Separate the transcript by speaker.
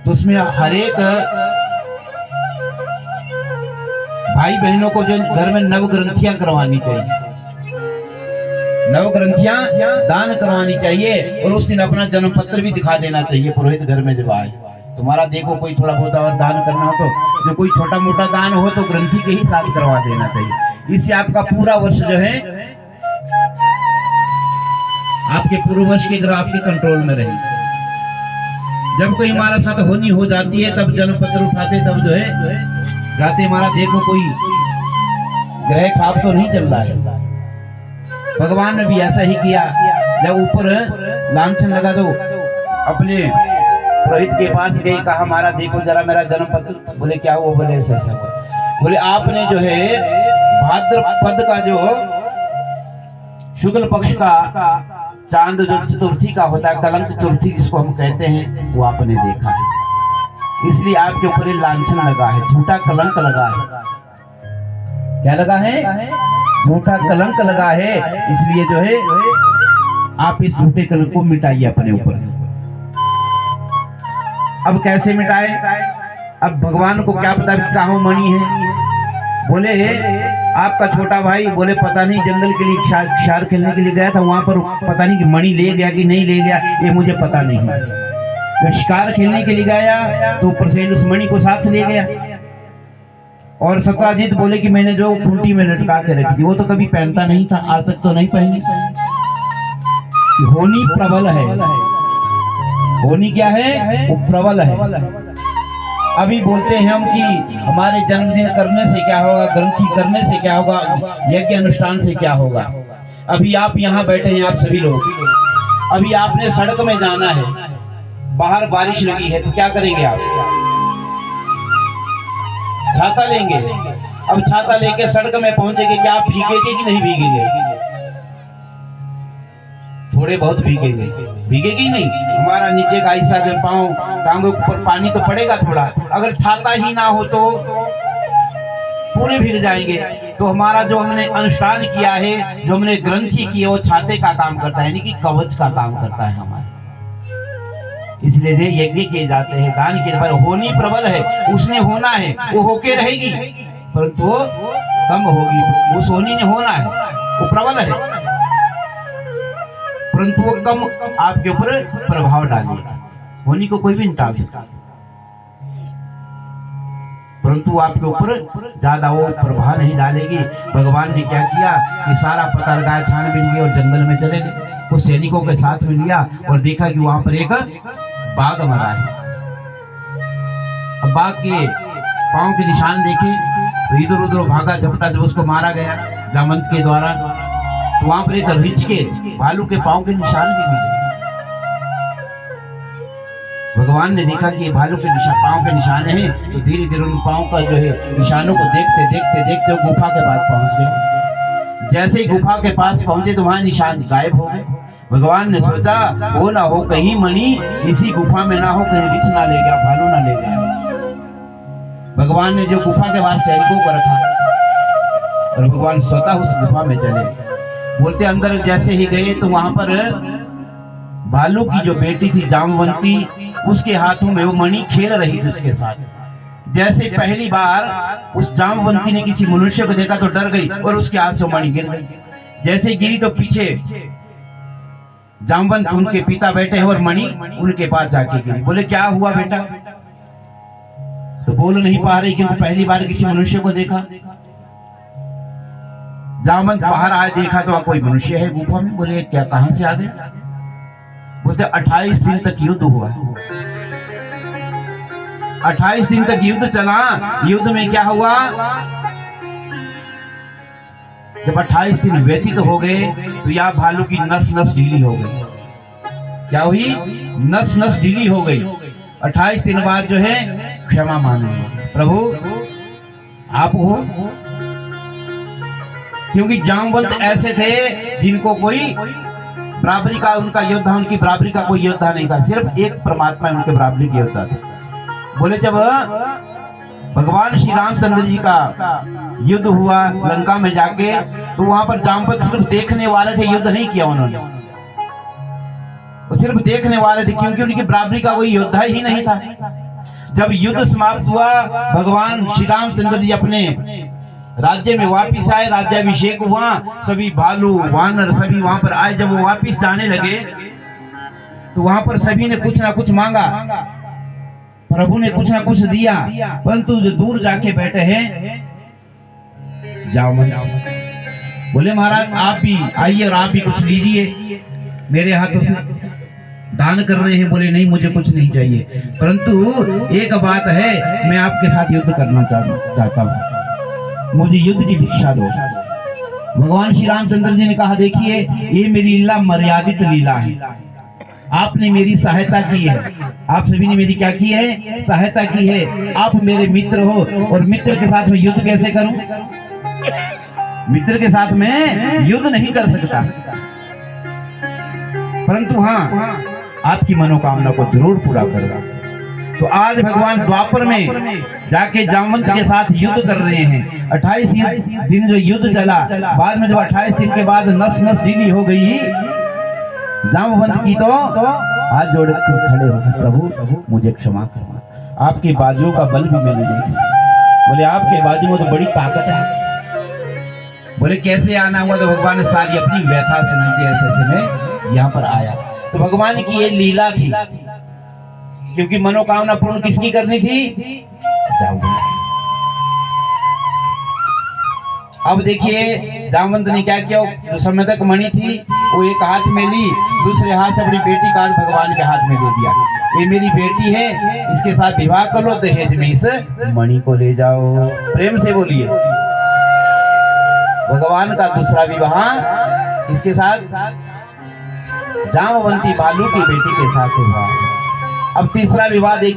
Speaker 1: तो उसमें हर एक भाई बहनों को जो घर में नव ग्रंथियां करवानी चाहिए, नव ग्रंथियां दान करवानी चाहिए। और उस दिन अपना जन्म पत्र भी दिखा देना चाहिए पुरोहित घर में जब आए। तुम्हारा देखो कोई थोड़ा बहुत और दान करना हो तो जो कोई छोटा मोटा दान हो तो ग्रंथि के ही साथ करवा देना चाहिए। इससे आपका पूरा वर्ष जो है आपके पूर्व वर्ष के ग्रह आपके कंट्रोल में रहेगी। जब कोई हमारा साथ होनी हो जाती है तब जन्म पत्र उठाते तब जो है जाते हमारा देखो कोई ग्रह खराब तो नहीं चल रहा है। भगवान ने भी ऐसा ही किया, जब ऊपर लांछन लगा तो अपने पुरोहित के पास गई, कहा हमारा देखो जरा मेरा जन्म पत्र। बोले क्या हुआ? बोले ऐसा ऐसा। बोले आपने जो है भाद्रपद का जो शुक्ल पक्ष का चांद जो चतुर्थी का होता है, कलंक चतुर्थी जिसको हम कहते हैं, वो आपने देखा है, इसलिए आपके ऊपर लांछन लगा है, झूठा कलंक लगा है। क्या लगा है? झूठा कलंक लगा है। इसलिए जो है आप इस झूठे कलंक को मिटाइए अपने ऊपर से। अब कैसे मिटाए? अब भगवान को क्या पता कहाँ मणि है। बोले आपका छोटा भाई, बोले पता नहीं जंगल के लिए क्षार खेलने के लिए गया था, वहां पर पता नहीं कि मणि ले गया कि नहीं ले गया, ये मुझे पता नहीं। तो शिकार खेलने के लिए गया तो प्रसेन उस मणि को साथ ले गया। और सत्राजित बोले कि मैंने जो खूंटी में लटका के रखी थी वो तो कभी पहनता नहीं था, आज तक तो नहीं पहनी। होनी प्रबल है। होनी क्या है? वो प्रबल है। अभी बोलते हैं हम कि हमारे जन्मदिन करने से क्या होगा, ग्रंथि करने से क्या होगा, यज्ञ अनुष्ठान से क्या होगा। अभी आप यहाँ बैठे हैं आप सभी लोग, अभी आपने सड़क में जाना है, बाहर बारिश लगी है तो क्या करेंगे आप? छाता लेंगे। अब छाता लेके सड़क में पहुंचेंगे, क्या आप भीगेंगे कि नहीं भीगेंगे? थोड़े बहुत भीगेंगे, भीगेगी नहीं। हमारा नीचे का हिस्सा जो पाँव टांगों के ऊपर पानी तो पड़ेगा थोड़ा। अगर छाता ही ना हो तो पूरे भीग जाएंगे। तो हमारा जो हमने अनुष्ठान किया है, जो हमने ग्रंथि की है, वो छाते का काम करता है, यानी कि कवच का काम करता है हमारे। इसलिए जो यज्ञ किए जाते हैं, दान किए जाते हैं। होनी प्रबल है, उसने होना है, वो होके रहेगी, परंतु वो कम होगी। उस होनी ने होना है, वो प्रबल है, परंतु वो कम आपके ऊपर प्रभाव डालेगा। होनी को कोई भी नहीं टाल सकता, परंतु आपके ऊपर ज्यादा वो प्रभाव नहीं डालेगी। भगवान ने क्या किया कि सारा पता लगाया, छानबीन की और जंगल में चले गए। कुछ सैनिकों के साथ में लिया और देखा कि वहां पर एक बाघ मरा है। अब बाघ के पांव के निशान देखे तो इधर उधर भागा झपटा, जब उसको मारा गया जामंत के द्वारा तो वहां पर एक रिछ के भालू के पांव के निशान भी मिले। भगवान ने देखा कि भालू के पांव के निशान हैं, तो धीरे धीरे उन पांव का जो है निशानों को देखते देखते देखते वो गुफा के पास पहुंच गए। जैसे ही गुफा के पास पहुंचे तो वहां निशान गायब हो गए। भगवान ने सोचा वो ना हो कहीं मणि इसी गुफा में ना हो, कहीं रिछ ना ले गया, भालू ना ले गया। भगवान ने जो गुफा के बाहर सैनिकों को रखा और भगवान स्वतः उस गुफा में चले। बोलते अंदर जैसे ही गए तो वहां पर भालू की जो बेटी थी जामवंती, उसके हाथों में वो मणि खेल रही थी उसके साथ। जैसे पहली बार उस जामवंती ने किसी मनुष्य को देखा तो डर गई और उसके हाथ से मणि गिर गई। जैसे गिरी तो पीछे जामवंत उनके पिता बैठे हैं और मणि उनके पास जाके गिरी। बोले क्या हुआ बेटा? तो बोल नहीं पा रही क्योंकि पहली बार किसी मनुष्य को देखा। जामवंत बाहर आए, देखा तो कोई मनुष्य है गुफा में। बोले क्या, कहां से आ गए? बोलते 28 दिन तक युद्ध हुआ। 28 दिन तक युद्ध चला। युद्ध में क्या हुआ? जब 28 दिन व्यतीत हो गए तो या भालू की नस नस ढीली हो गई। क्या हुई? नस नस ढीली हो गई। 28 दिन बाद जो है क्षमा मांगे, प्रभु आप हो। क्योंकि जामवंत ऐसे थे जिनको कोई बराबरी का, उनका योद्धा, उनकी बराबरी का कोई योद्धा नहीं था, सिर्फ एक परमात्मा उनके बराबरी के योद्धा थे। बोले जब भगवान श्री रामचंद्र जी का युद्ध हुआ लंका में जाके, तो वहां पर जामवंत सिर्फ देखने वाले थे, युद्ध नहीं किया उन्होंने। वो सिर्फ देखने वाले थे क्योंकि उनकी बराबरी का कोई योद्धा ही नहीं था। जब युद्ध समाप्त हुआ, भगवान श्री रामचंद्र जी अपने राज्य में वापिस आए, राज्याभिषेक हुआ, सभी भालू वानर सभी वहां पर आए। जब वो वापिस जाने लगे तो वहां पर सभी ने कुछ ना कुछ मांगा, प्रभु ने कुछ ना कुछ दिया, परंतु जो दूर जाके बैठे हैं, जाओ मत, बोले महाराज आप भी आइए और आप भी कुछ लीजिए, मेरे हाथों से दान कर रहे हैं। बोले नहीं मुझे कुछ नहीं चाहिए, परंतु एक बात है, मैं आपके साथ युद्ध करना चाहता हूँ, मुझे युद्ध की भिक्षा दो। भगवान श्री रामचंद्र जी ने कहा देखिए ये मेरी लीला मर्यादित लीला है, आपने मेरी सहायता की है, आप सभी ने मेरी क्या की है, सहायता की है। आप मेरे मित्र हो और मित्र के साथ में युद्ध कैसे करूं, मित्र के साथ में युद्ध नहीं कर सकता, परंतु हाँ आपकी मनोकामना को जरूर पूरा करूंगा। तो आज भगवान द्वापर में जाके जामवंत के साथ युद्ध कर रहे हैं। 28 दिन जो युद्ध चला, बाद में जब 28 दिन के बाद नस नस ढीली हो गई जामवंत की, तो हाथ जोड़ खड़े हो, प्रभु मुझे क्षमा करना, आपके बाजुओं का बल भी मैंने देखा। बोले आपके बाजू में तो बड़ी ताकत है। बोले कैसे आना हुआ, तो भगवान ने सारी अपनी व्यथा सुनाई थी, ऐसे ऐसे में यहाँ पर आया। तो भगवान की ये लीला थी, क्योंकि मनोकामना पूर्ण किसकी करनी थी, अब देखिए जामवंत ने क्या किया, जो संवेदक मणि थी वो एक हाथ में ली, दूसरे हाथ से अपनी बेटी का भगवान के हाथ में दे दिया, ये मेरी बेटी है, इसके साथ विवाह कर लो, दहेज में इस मणि को ले जाओ। प्रेम से बोलिए, भगवान का दूसरा विवाह इसके साथ, जामवंती भालू की बेटी के साथ हुआ। अब तीसरा विवाह देखिए।